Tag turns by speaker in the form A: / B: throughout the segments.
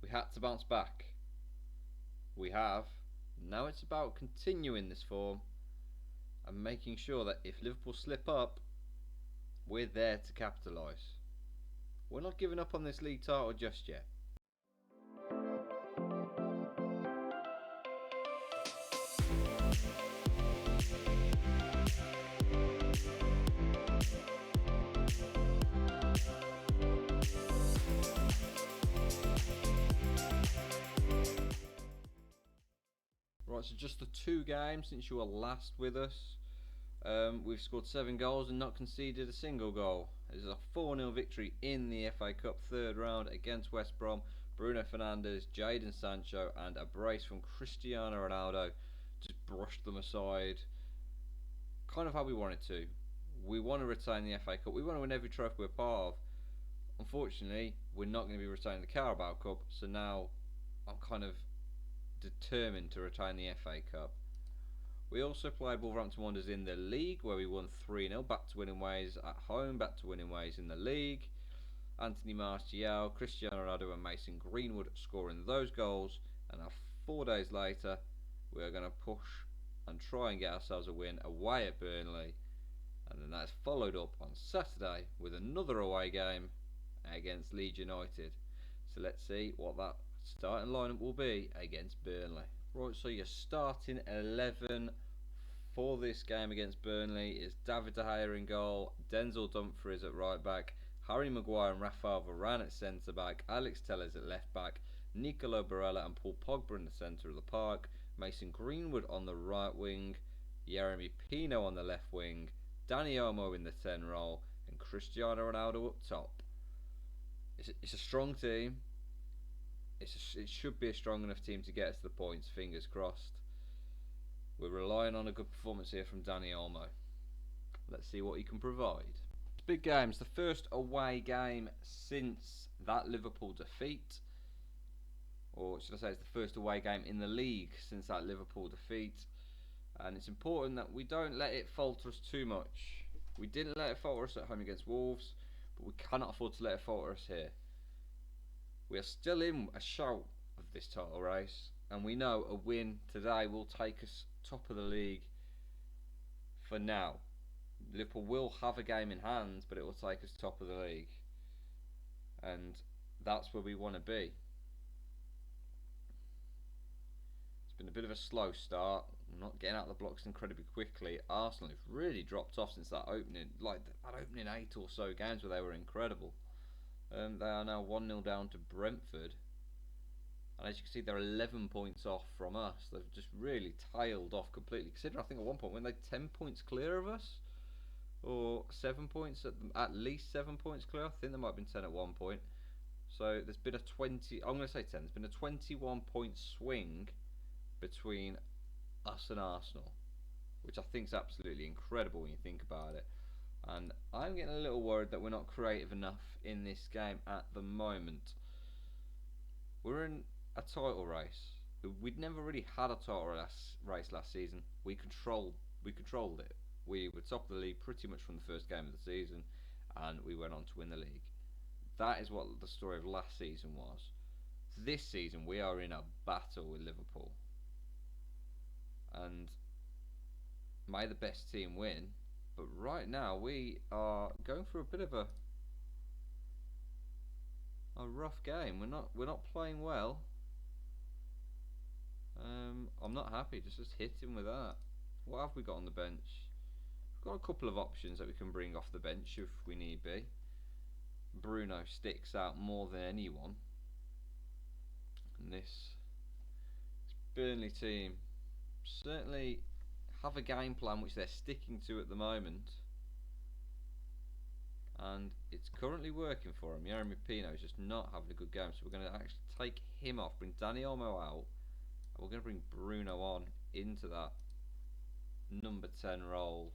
A: We had to bounce back. We have. Now it's about continuing this form and making sure that if Liverpool slip up, we're there to capitalise. We're not giving up on this league title just yet. Right, so just the 2 games since you were last with us. We've scored 7 goals and not conceded a single goal. This is a 4-0 victory in the FA Cup third round against West Brom. Bruno Fernandes, Jadon Sancho and a brace from Cristiano Ronaldo just brushed them aside. Kind of how we wanted to. We want to retain the FA Cup. We want to win every trophy we're part of. Unfortunately, we're not going to be retaining the Carabao Cup, so now I'm kind of determined to retain the FA Cup. We also played Wolverhampton Wanderers in the league, where we won 3-0, back to winning ways at home, back to winning ways in the league. Anthony Martial, Cristiano Ronaldo and Mason Greenwood scoring those goals, and now 4 days later we are going to push and try and get ourselves a win away at Burnley, and then that's followed up on Saturday with another away game against Leeds United. So let's see what that starting lineup will be against Burnley. Right, so your starting 11 for this game against Burnley is David De Gea in goal, Denzel Dumfries at right back, Harry Maguire and Rafael Varane at centre back, Alex Telles at left back, Nicolo Barella and Paul Pogba in the centre of the park, Mason Greenwood on the right wing, Yeremy Pino on the left wing, Dani Olmo in the 10 role, and Cristiano Ronaldo up top. It's a strong team. It should be a strong enough team to get us to the points, fingers crossed. We're relying on a good performance here from Dani Olmo. Let's see what he can provide. Big games, the first away game since that Liverpool defeat. Or should I say it's the first away game in the league since that Liverpool defeat. And it's important that we don't let it falter us too much. We didn't let it falter us at home against Wolves, but we cannot afford to let it falter us here. We are still in a shout of this title race, and we know a win today will take us top of the league for now. Liverpool will have a game in hand, but it will take us top of the league, and that's where we want to be. It's been a bit of a slow start, not getting out of the blocks incredibly quickly. Arsenal have really dropped off since that opening, like that opening 8 or so games where they were incredible. They are now 1-0 down to Brentford, and as you can see they're 11 points off from us. They've just really tailed off completely, considering I think at one point when they 10 points clear of us, or 7 points, at least 7 points clear. I think there might have been 10 at one point. So there's been a 20, I'm going to say 10, there's been a 21 point swing between us and Arsenal, which I think is absolutely incredible when you think about it. And I'm getting a little worried that we're not creative enough in this game at the moment. We're in a title race. We'd never really had a title race last season. We controlled it. We were top of the league pretty much from the first game of the season, and we went on to win the league. That is what the story of last season was. This season we are in a battle with Liverpool, and may the best team win. But right now we are going through a bit of a rough game. We're not playing well. I'm not happy. Just hitting with that. What have we got on the bench? We've got a couple of options that we can bring off the bench if we need be. Bruno sticks out more than anyone. And this Burnley team certainly have a game plan which they're sticking to at the moment, and it's currently working for them. Yeremy Pino is just not having a good game, so we're going to actually take him off, bring Dani Olmo out, and we're going to bring Bruno on into that number 10 role.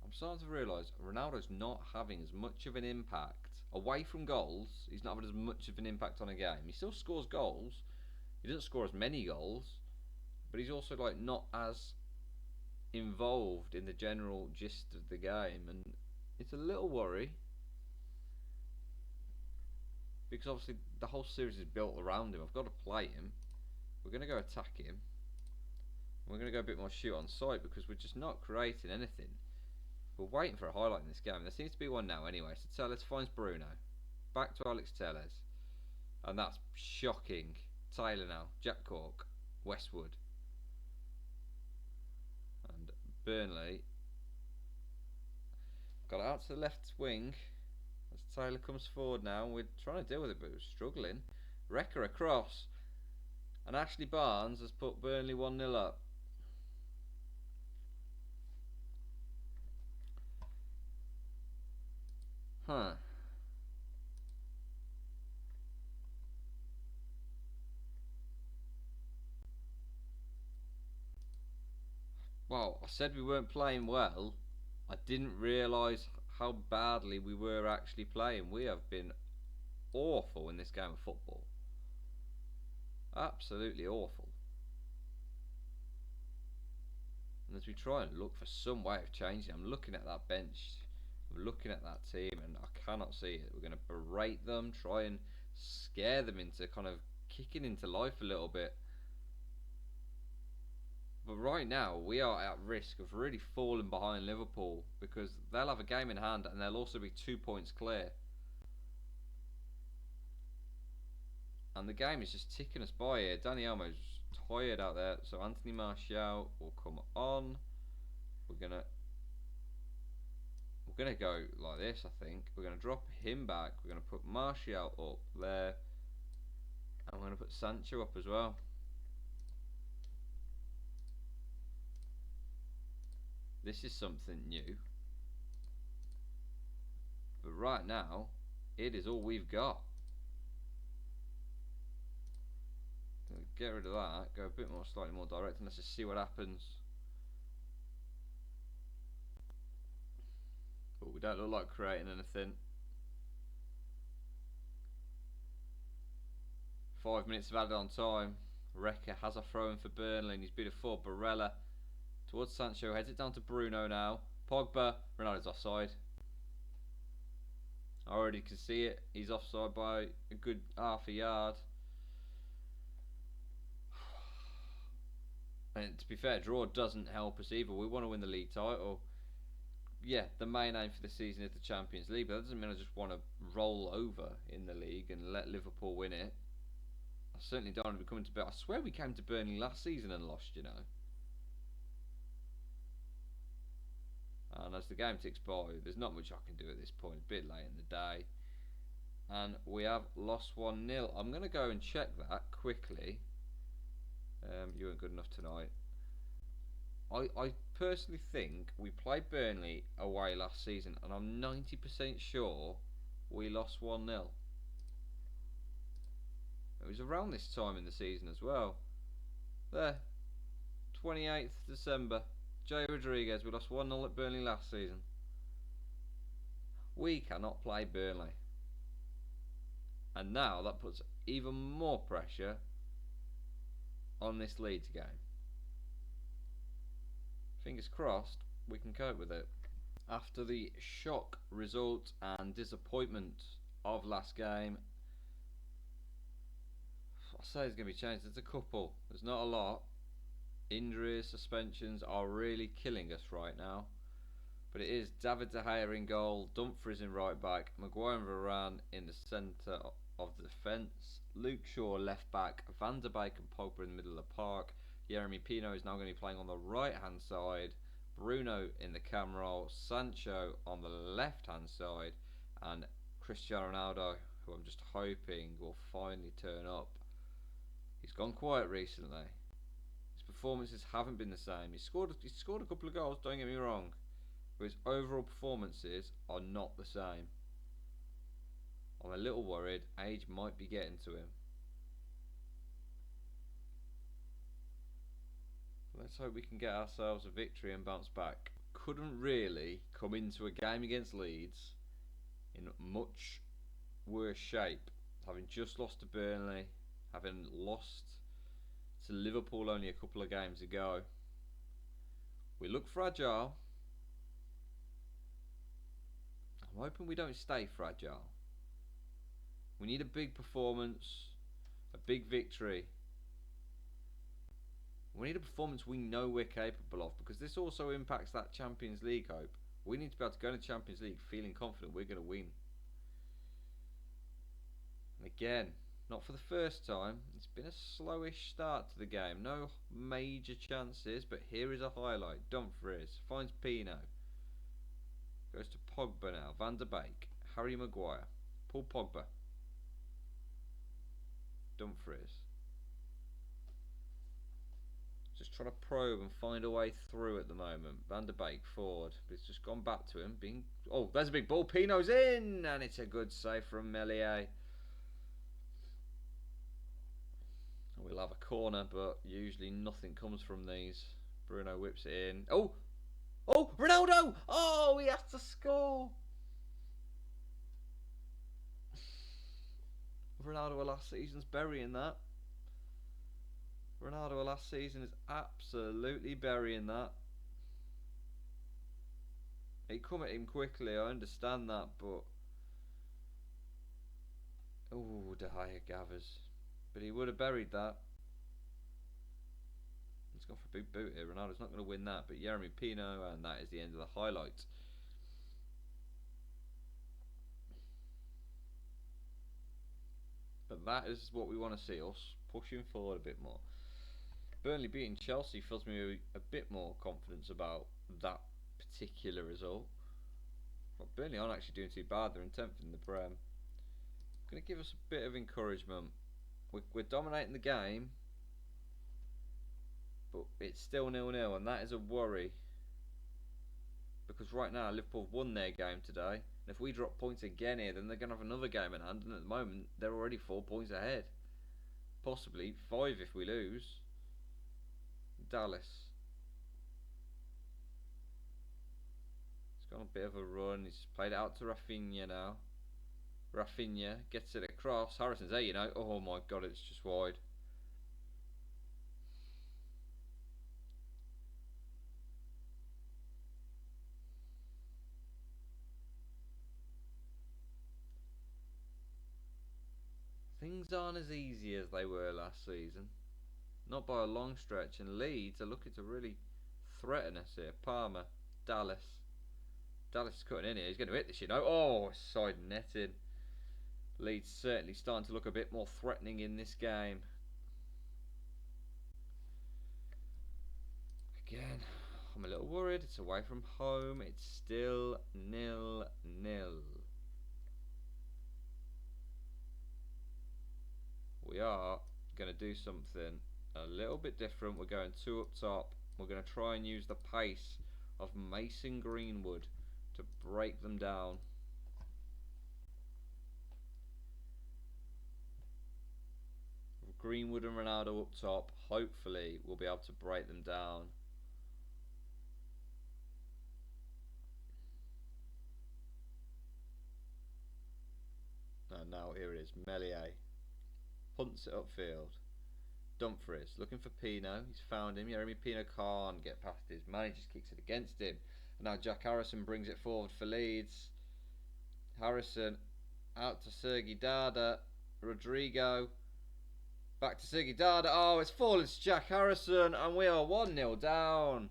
A: I'm starting to realise Ronaldo's not having as much of an impact away from goals. He's not having as much of an impact on a game. He still scores goals. He doesn't score as many goals, but he's also like not as involved in the general gist of the game, and it's a little worry. because obviously the whole series is built around him. I've got to play him. We're going to go attack him. We're going to go a bit more shoot on sight because we're just not creating anything. We're waiting for a highlight in this game. There seems to be one now anyway. So Tellez finds Bruno. Back to Alex Tellez. And that's shocking. Taylor now. Jack Cork. Westwood. And Burnley. Got it out to the left wing. As Taylor comes forward now. We're trying to deal with it, but we're struggling. Wrecker across. And Ashley Barnes has put Burnley 1-0 up. Huh. Well, I said we weren't playing well. I didn't realise how badly we were actually playing. We have been awful in this game of football. Absolutely awful. And as we try and look for some way of changing, I'm looking at that bench, I'm looking at that team, and I cannot see it. We're going to berate them, try and scare them into kind of kicking into life a little bit. But right now, we are at risk of really falling behind Liverpool because they'll have a game in hand and they'll also be 2 points clear. And the game is just ticking us by here. Danny Elmo's tired out there, so Anthony Martial will come on. We're gonna go like this, I think. We're gonna drop him back. We're gonna put Martial up there, and we're gonna put Sancho up as well. This is something new, but right now, it is all we've got. Get rid of that, go a bit more, slightly more direct, and let's just see what happens. But we don't look like creating anything. 5 minutes of added on time. Wrecker has a throw in for Burnley, and he's beat it for Barella. Towards Sancho, heads it down to Bruno now. Pogba, Ronaldo's offside. I already can see it, he's offside by a good half a yard. And to be fair, draw doesn't help us either. We want to win the league title. Yeah, the main aim for the season is the Champions League, but that doesn't mean I just want to roll over in the league and let Liverpool win it. I certainly don't want to be coming to bed. I swear we came to Burnley last season and lost, you know. And as the game ticks by, there's not much I can do at this point. A bit late in the day. And we have lost 1-0. I'm going to go and check that quickly. You weren't good enough tonight. I personally think we played Burnley away last season, and I'm 90% sure we lost 1-0. It was around this time in the season as well. There, 28th December. Jay Rodriguez, we lost 1-0 at Burnley last season. We cannot play Burnley. And now that puts even more pressure on this Leeds game. Fingers crossed we can cope with it. After the shock result and disappointment of last game, I say there's going to be changes. There's a couple. There's not a lot. Injuries, suspensions are really killing us right now. But it is David De Gea in goal, Dumfries in right back, Maguire and Varane in the centre of the defence, Luke Shaw left back, Van der Beek and Pogba in the middle of the park. Jeremy Pino is now going to be playing on the right hand side, Bruno in the cam role, Sancho on the left hand side, and Cristiano Ronaldo, who I'm just hoping will finally turn up. He's gone quiet recently. His performances haven't been the same. He's scored a couple of goals, don't get me wrong, but his overall performances are not the same. I'm a little worried age might be getting to him. Let's hope we can get ourselves a victory and bounce back. Couldn't really come into a game against Leeds in much worse shape, having just lost to Burnley, having lost to Liverpool only a couple of games ago. We look fragile. I'm hoping we don't stay fragile. We need a big performance, a big victory. We need a performance we know we're capable of, because this also impacts that Champions League hope. We need to be able to go to Champions League feeling confident we're going to win. And again, not for the first time. It's been a slowish start to the game. No major chances, but here is a highlight. Dumfries finds Pino. Goes to Pogba now. Van der Beek. Harry Maguire. Paul Pogba. Dumfries. Just trying to probe and find a way through at the moment. Van der Beek forward. But it's just gone back to him. Oh, there's a big ball. Pino's in! And it's a good save from Meslier. We'll have a corner, but usually nothing comes from these. Bruno whips it in. Oh! Oh! Ronaldo! Oh, he has to score! Ronaldo last season's burying that. Ronaldo last season is absolutely burying that. He come at him quickly, I understand that, but... Oh, De Gea gathers. But he would have buried that. He's gone for a big boot here. Ronaldo's not going to win that, but Jeremy Pino, and that is the end of the highlight. But that is what we want to see, us pushing forward a bit more. Burnley beating Chelsea fills me with a bit more confidence about that particular result. But Burnley aren't actually doing too bad. They're in 10th in the Prem. Going to give us a bit of encouragement. We're dominating the game, but it's still 0-0, and that is a worry. Because right now Liverpool have won their game today, and if we drop points again here, then they're going to have another game in hand, and at the moment they're already 4 points ahead. Possibly 5 if we lose. Dallas. He's got a bit of a run. He's played it out to Rafinha now. Rafinha gets it across. Harrison's there, you know. Oh my god, it's just wide. Things aren't as easy as they were last season. Not by a long stretch. And Leeds are looking to really threaten us here. Palmer. Dallas. Dallas is cutting in here. He's going to hit this, you know. Oh, side netting. Leeds certainly starting to look a bit more threatening in this game. Again, I'm a little worried. It's away from home. It's still 0-0. We are going to do something a little bit different. We're going 2 up top. We're going to try and use the pace of Mason Greenwood to break them down. Greenwood and Ronaldo up top. Hopefully we'll be able to break them down. And now here it is. Meslier punts it upfield. Dumfries looking for Pino. He's found him. Jeremy Pino can't get past his man. He just kicks it against him. And now Jack Harrison brings it forward for Leeds. Harrison out to Sergi Dada. Rodrigo. Back to Sergi Dada. Oh, it's fallen to Jack Harrison. And we are 1-0 down.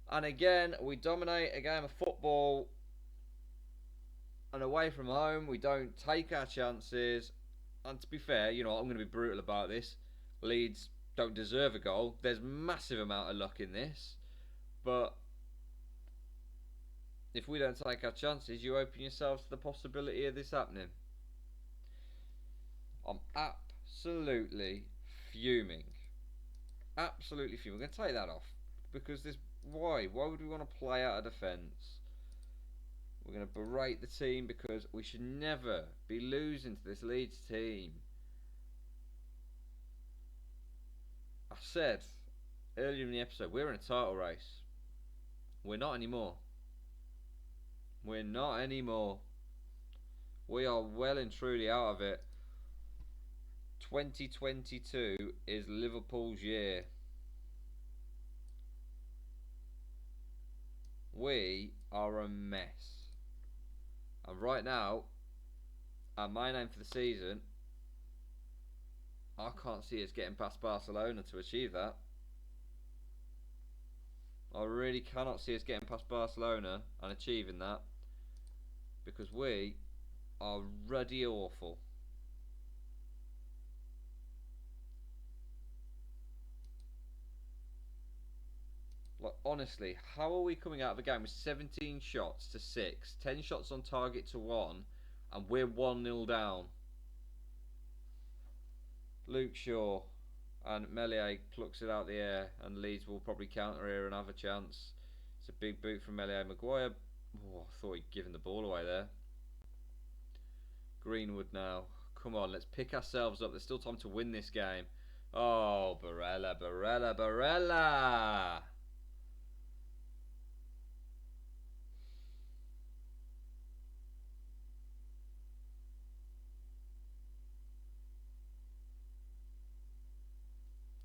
A: And again, we dominate a game of football. And away from home, we don't take our chances. And to be fair, you know, I'm going to be brutal about this. Leeds don't deserve a goal. There's massive amount of luck in this. But if we don't take our chances, you open yourselves to the possibility of this happening. I'm absolutely fuming. Absolutely fuming. I'm going to take that off. Because this... Why? Why would we want to play out of defence? We're going to berate the team because we should never be losing to this Leeds team. I said earlier in the episode, we're in a title race. We're not anymore. We're not anymore. We are well and truly out of it. 2022 is Liverpool's year. We are a mess. And right now, And my aim for the season, I can't see us getting past Barcelona to achieve that. I really cannot see us getting past Barcelona and achieving that, because we are ruddy awful. Like, honestly, how are we coming out of a game with 17 shots to 6, 10 shots on target to 1, and we're 1-0 down? Luke Shaw and Melier plucks it out the air, and Leeds will probably counter here and have a chance. It's a big boot from Melier. Maguire, oh, I thought he'd given the ball away there. Greenwood now. Come on, let's pick ourselves up. There's still time to win this game. Oh, Barella, Barella, Barella!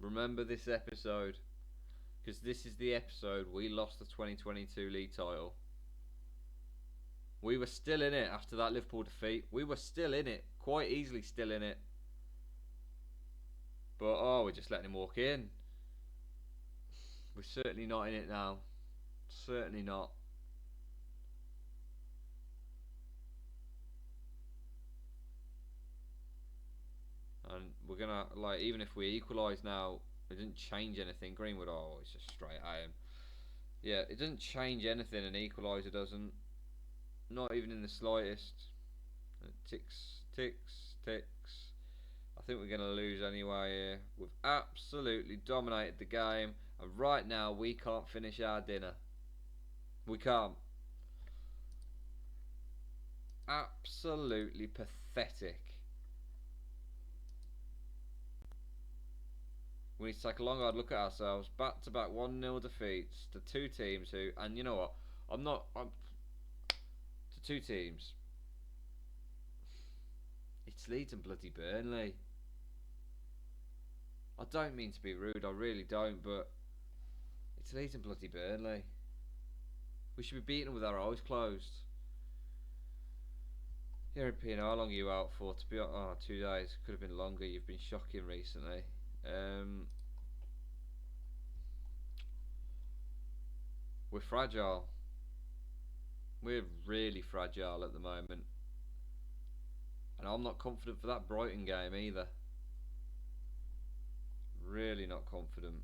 A: Remember this episode, because this is the episode we lost the 2022 league title. We were still in it after that Liverpool defeat. We were still in it, quite easily still in it. But, oh, we're just letting him walk in. We're certainly not in it now. Certainly not. And we're going to, like, even if we equalise now, it doesn't change anything. Greenwood, oh, it's just straight at him. Yeah, it doesn't change anything, an equaliser doesn't. Not even in the slightest. It ticks, ticks, ticks. I think we're going to lose anyway here. We've absolutely dominated the game, and right now we can't finish our dinner. We can't. Absolutely pathetic. We need to take a long hard look at ourselves. Back-to-back 1-0 defeats to two teams who, and you know what, to two teams. It's Leeds and bloody Burnley. I don't mean to be rude, I really don't, but it's Leeds and bloody Burnley. We should be beating with our eyes closed. European, how long are you out for? To be honest, oh, 2 days. Could have been longer. You've been shocking recently. We're fragile. We're really fragile at the moment. And I'm not confident for that Brighton game either. Really not confident.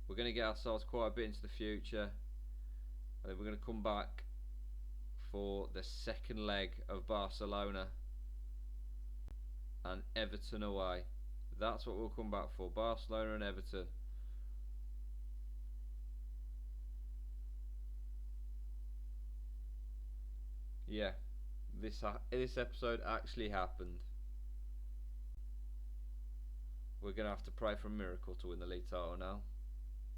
A: We're going to get ourselves quite a bit into the future. And then we're going to come back for the second leg of Barcelona and Everton away. That's what we'll come back for. Barcelona and Everton. Yeah, this episode actually happened. We're going to have to pray for a miracle to win the league title now.